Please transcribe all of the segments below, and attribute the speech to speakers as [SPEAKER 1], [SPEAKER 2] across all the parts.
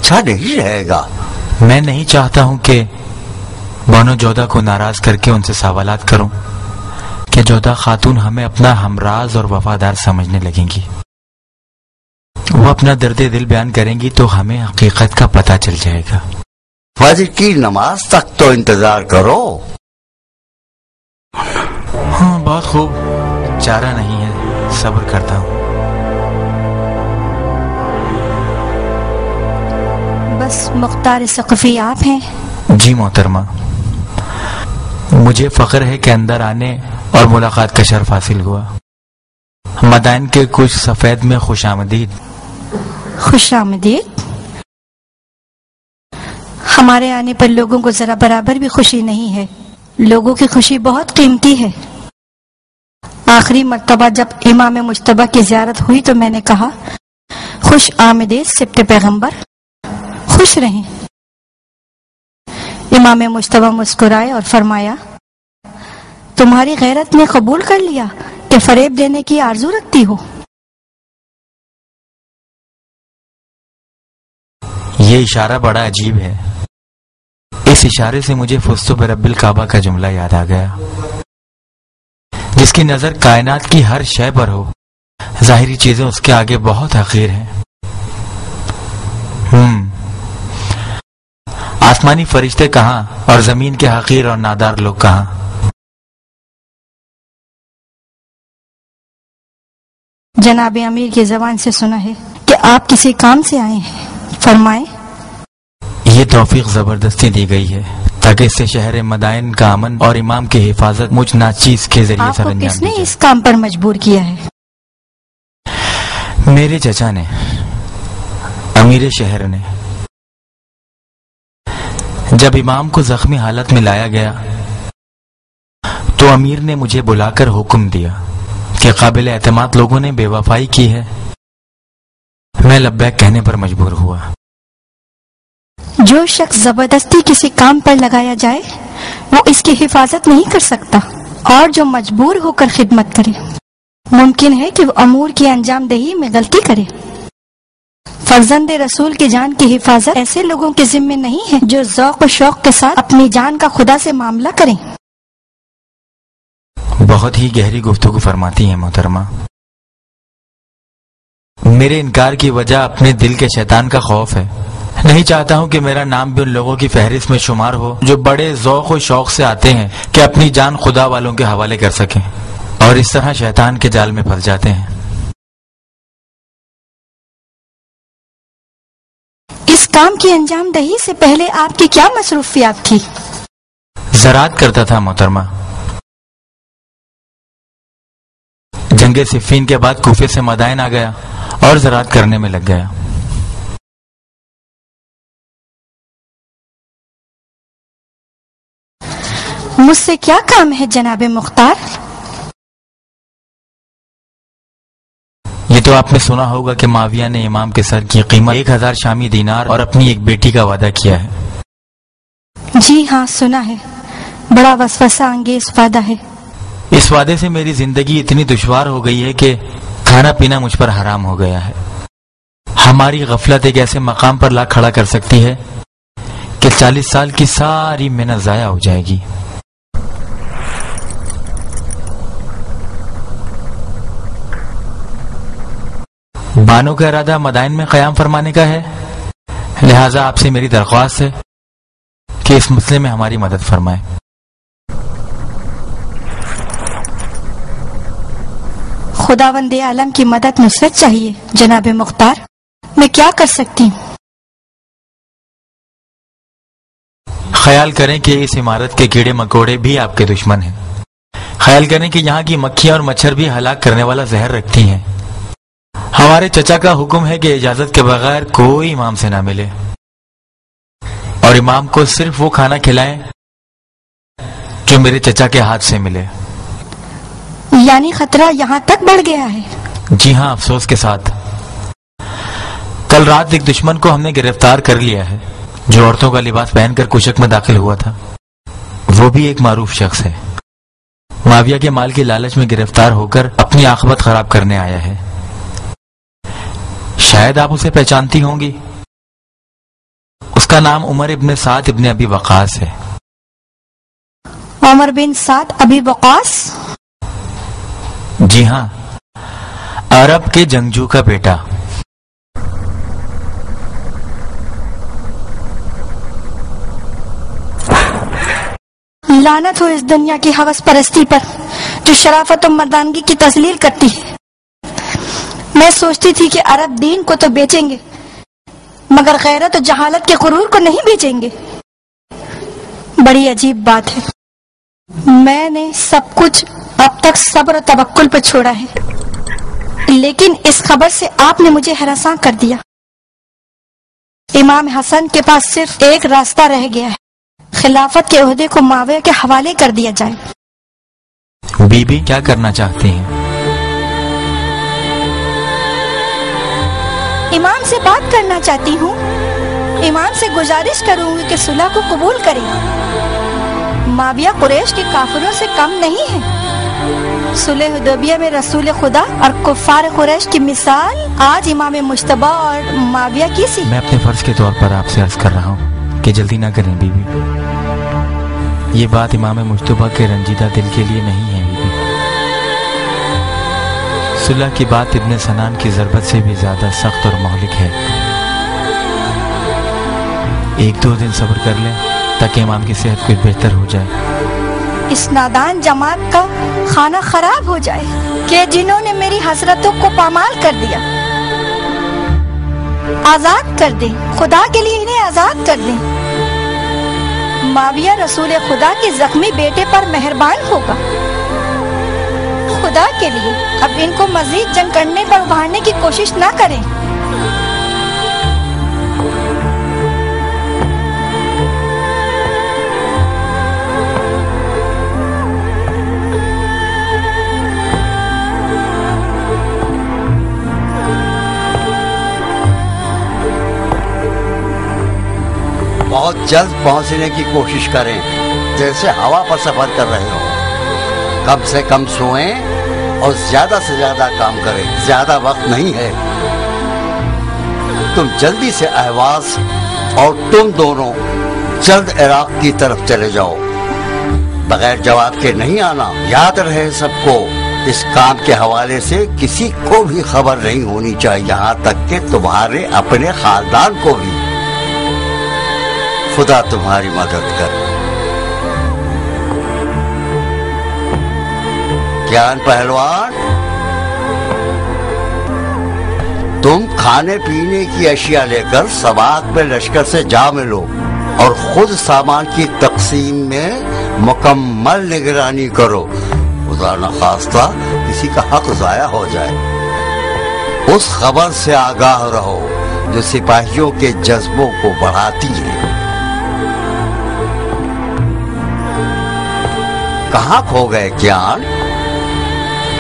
[SPEAKER 1] اچھا نہیں رہے گا۔
[SPEAKER 2] میں نہیں چاہتا ہوں کہ بانو جودہ کو ناراض کر کے ان سے سوالات کروں کہ جودہ خاتون ہمیں اپنا ہمراز اور وفادار سمجھنے لگیں گی۔ وہ اپنا درد دل بیان کریں گی تو ہمیں حقیقت کا پتہ چل جائے گا۔
[SPEAKER 1] فجر کی نماز تک تو انتظار کرو۔
[SPEAKER 2] ہاں بہت خوب، چارہ نہیں ہے، صبر کرتا ہوں۔
[SPEAKER 3] بس مختار ثقفی آپ ہیں؟
[SPEAKER 2] جی محترمہ، مجھے فخر ہے کہ اندر آنے اور ملاقات کا شرف حاصل ہوا۔ مدائن کے کچھ سفید میں خوش آمدید۔
[SPEAKER 3] خوش آمدید؟ ہمارے آنے پر لوگوں کو ذرا برابر بھی خوشی نہیں ہے۔ لوگوں کی خوشی بہت قیمتی ہے۔ آخری مرتبہ جب امام مجتبیٰ کی زیارت ہوئی تو میں نے کہا، خوش آمدید سبط پیغمبر، خوش رہیں۔ امام مجتبیٰ مسکرائے اور فرمایا، تمہاری غیرت نے قبول کر لیا کہ فریب دینے کی آرزو رکھتی ہو۔
[SPEAKER 2] یہ اشارہ بڑا عجیب ہے۔ اس اشارے سے مجھے فزت برب الکعبہ کا جملہ یاد آ گیا، جس کی نظر کائنات کی ہر شے پر ہو، ظاہری چیزیں اس کے آگے بہت حقیر ہیں۔ آسمانی فرشتے کہاں اور زمین کے حقیر اور نادار لوگ کہاں؟
[SPEAKER 3] جناب امیر کی زبان سے سنا ہے کہ آپ کسی کام سے آئے ہیں، فرمائیں۔
[SPEAKER 2] یہ توفیق زبردستی دی گئی ہے تاکہ اس سے شہر مدائن کا امن اور امام کی حفاظت مجھ ناچیز کے ذریعے
[SPEAKER 3] آپ کو
[SPEAKER 2] سر انجام
[SPEAKER 3] کس نے
[SPEAKER 2] دی جائے۔
[SPEAKER 3] اس کام پر مجبور کیا ہے؟
[SPEAKER 2] میرے چچا نے، امیر شہر نے۔ جب امام کو زخمی حالت میں لایا گیا تو امیر نے مجھے بلا کر حکم دیا کہ قابل اعتماد لوگوں نے بے وفائی کی ہے۔ میں لبیک کہنے پر مجبور ہوا۔
[SPEAKER 3] جو شخص زبردستی کسی کام پر لگایا جائے وہ اس کی حفاظت نہیں کر سکتا، اور جو مجبور ہو کر خدمت کرے ممکن ہے کہ وہ امور کی انجام دہی میں غلطی کرے۔ فرزند رسول کی جان کی حفاظت ایسے لوگوں کے ذمے نہیں ہے جو ذوق و شوق کے ساتھ اپنی جان کا خدا سے معاملہ کریں۔
[SPEAKER 2] بہت ہی گہری گفتگو فرماتی ہیں محترمہ۔ میرے انکار کی وجہ اپنے دل کے شیطان کا خوف ہے۔ نہیں چاہتا ہوں کہ میرا نام بھی ان لوگوں کی فہرست میں شمار ہو جو بڑے ذوق و شوق سے آتے ہیں کہ اپنی جان خدا والوں کے حوالے کر سکیں، اور اس طرح شیطان کے جال میں پھنس جاتے ہیں۔
[SPEAKER 3] اس کام کی انجام دہی سے پہلے آپ کی کیا مصروفیات تھی؟
[SPEAKER 2] زراعت کرتا تھا محترمہ۔ جنگ صفین کے بعد کوفے سے مدائن آ گیا اور زراعت کرنے میں لگ گیا۔
[SPEAKER 3] مجھ سے کیا کام ہے جناب مختار؟
[SPEAKER 2] یہ تو آپ نے سنا ہوگا کہ معاویہ نے امام کے سر کی قیمت 1000 شامی دینار اور اپنی ایک بیٹی کا وعدہ کیا ہے۔
[SPEAKER 3] جی ہاں سنا ہے، بڑا وسوسہ انگیز وعدہ ہے۔
[SPEAKER 2] اس وعدے سے میری زندگی اتنی دشوار ہو گئی ہے کہ کھانا پینا مجھ پر حرام ہو گیا ہے۔ ہماری غفلت ایک ایسے مقام پر لا کھڑا کر سکتی ہے کہ 40 سال کی ساری محنت ضائع ہو جائے گی۔ بانو کا ارادہ مدائن میں قیام فرمانے کا ہے، لہٰذا آپ سے میری درخواست ہے کہ اس مسئلے میں ہماری مدد فرمائیں۔
[SPEAKER 3] خداوند عالم کی مدد نصرت چاہیے جناب مختار، میں کیا کر سکتی ہوں؟
[SPEAKER 2] خیال کریں کہ اس عمارت کے کیڑے مکوڑے بھی آپ کے دشمن ہیں۔ خیال کریں کہ یہاں کی مکھیاں اور مچھر بھی ہلاک کرنے والا زہر رکھتی ہیں۔ ہمارے چچا کا حکم ہے کہ اجازت کے بغیر کوئی امام سے نہ ملے، اور امام کو صرف وہ کھانا کھلائیں جو میرے چچا کے ہاتھ سے ملے۔
[SPEAKER 3] یعنی خطرہ یہاں تک بڑھ گیا ہے؟
[SPEAKER 2] جی ہاں، افسوس کے ساتھ۔ کل رات ایک دشمن کو ہم نے گرفتار کر لیا ہے جو عورتوں کا لباس پہن کر کوشک میں داخل ہوا تھا۔ وہ بھی ایک معروف شخص ہے، معاویہ کے مال کی لالچ میں گرفتار ہو کر اپنی عاقبت خراب کرنے آیا ہے۔ شاید آپ اسے پہچانتی ہوں گی۔ اس کا نام عمر ابن سعد ابن ابی وقاص ہے۔
[SPEAKER 3] عمر بن سعد ابی وقاص؟
[SPEAKER 2] جی ہاں، عرب کے جنگجو کا بیٹا۔
[SPEAKER 3] لعنت ہو اس دنیا کی ہوس پرستی پر جو شرافت و مردانگی کی تذلیل کرتی ہے۔ میں سوچتی تھی کہ عرب دین کو تو بیچیں گے مگر غیرت و جہالت کے غرور کو نہیں بیچیں گے۔ بڑی عجیب بات ہے، میں نے سب کچھ اب تک صبر و توکل پر چھوڑا ہے، لیکن اس خبر سے آپ نے مجھے ہراساں کر دیا۔ امام حسن کے پاس صرف ایک راستہ رہ گیا ہے، خلافت کے عہدے کو معاویہ کے حوالے کر دیا جائے۔
[SPEAKER 2] بی بی کیا کرنا چاہتی ہیں؟
[SPEAKER 3] امام سے بات کرنا چاہتی ہوں، امام سے گزارش کروں گی کہ صلح کو قبول کریں۔ معاویہ قریش کے کافروں سے کم نہیں ہے۔ صلح حدیبیہ میں رسول خدا اور کفار قریش کی مثال آج امام مجتبی اور معاویہ کی سی۔
[SPEAKER 2] میں اپنے فرض کے طور پر آپ سے عرض کر رہا ہوں کہ جلدی نہ کریں بی بی، یہ بات امام مجتبی کے رنجیدہ دل کے لیے نہیں ہے بی بی۔ صلح کی بات ابن سنان کی ضربت سے بھی زیادہ سخت اور مہلک ہے۔ ایک دو دن صبر کر لیں تاکہ امام کی صحت کچھ بہتر ہو جائے۔
[SPEAKER 3] اس نادان جماعت کا کھانا خراب ہو جائے کہ جنہوں نے میری حسرتوں کو پامال کر دیا۔ آزاد کر دیں، خدا کے لیے انہیں آزاد کر دیں۔ معاویہ رسول خدا کے زخمی بیٹے پر مہربان ہوگا۔ خدا کے لیے اب ان کو مزید جنگ کرنے پر ابھارنے کی کوشش نہ کریں۔
[SPEAKER 1] بہت جلد پہنچنے کی کوشش کریں، جیسے ہوا پر سفر کر رہے ہو۔ کم سے کم سوئیں اور زیادہ سے زیادہ کام کریں، زیادہ وقت نہیں ہے۔ تم جلدی سے اہواز اور تم دونوں جلد عراق کی طرف چلے جاؤ، بغیر جواب کے نہیں آنا۔ یاد رہے سب کو، اس کام کے حوالے سے کسی کو بھی خبر نہیں ہونی چاہیے، یہاں تک کہ تمہارے اپنے خاندان کو بھی۔ خدا تمہاری مدد کرے۔ گیان پہلوان، تم کھانے پینے کی اشیاء لے کر سباق میں لشکر سے جا ملو اور خود سامان کی تقسیم میں مکمل نگرانی کرو، خدا نخواستہ کسی کا حق ضائع ہو جائے۔ اس خبر سے آگاہ رہو جو سپاہیوں کے جذبوں کو بڑھاتی ہے۔ کہاں کھو گئے گیان؟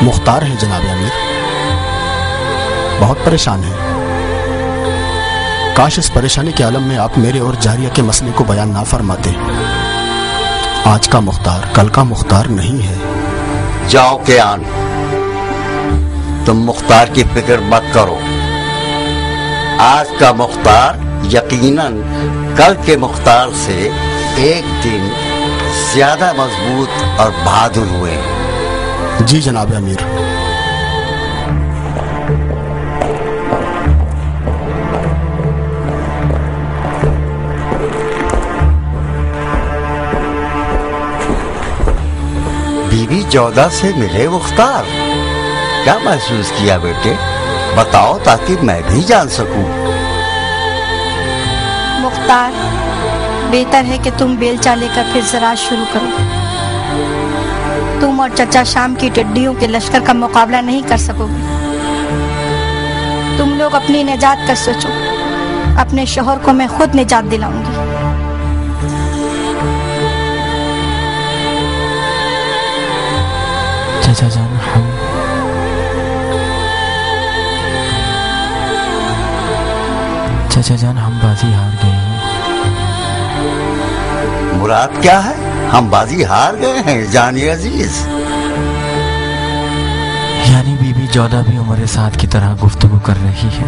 [SPEAKER 4] مختار ہیں جناب امیر، بہت پریشان ہیں۔ کاش اس پریشانی کے عالم میں آپ میرے اور جاریہ کے مسئلے کو بیان نہ فرماتے۔ آج کا مختار کل کا مختار نہیں ہے۔
[SPEAKER 1] جاؤ گیان، تم مختار کی فکر مت کرو۔ آج کا مختار یقیناً کل کے مختار سے ایک دن زیادہ مضبوط اور بہادر ہوئے ہیں۔
[SPEAKER 4] جی جناب امیر۔
[SPEAKER 1] بی بی جودہ سے ملے مختار، کیا محسوس کیا بیٹے؟ بتاؤ تاکہ میں بھی جان سکوں۔
[SPEAKER 3] مختار، بہتر ہے کہ تم بیلچا لے کر پھر زراعت شروع کرو۔ تم اور چچا شام کی ٹڈیوں کے لشکر کا مقابلہ نہیں کر سکو گے۔ تم لوگ اپنی نجات کا سوچو، اپنے شوہر کو میں خود نجات دلاؤں گی۔
[SPEAKER 2] چچا جان، چچا جان ہم بازی ہار گئے ہیں۔
[SPEAKER 1] مراد کیا ہے؟ ہم بازی ہار گئے ہیں جانی عزیز؟
[SPEAKER 2] یعنی بی بی جودہ بھی عمر سعد کی طرح گفتگو کر رہی ہے۔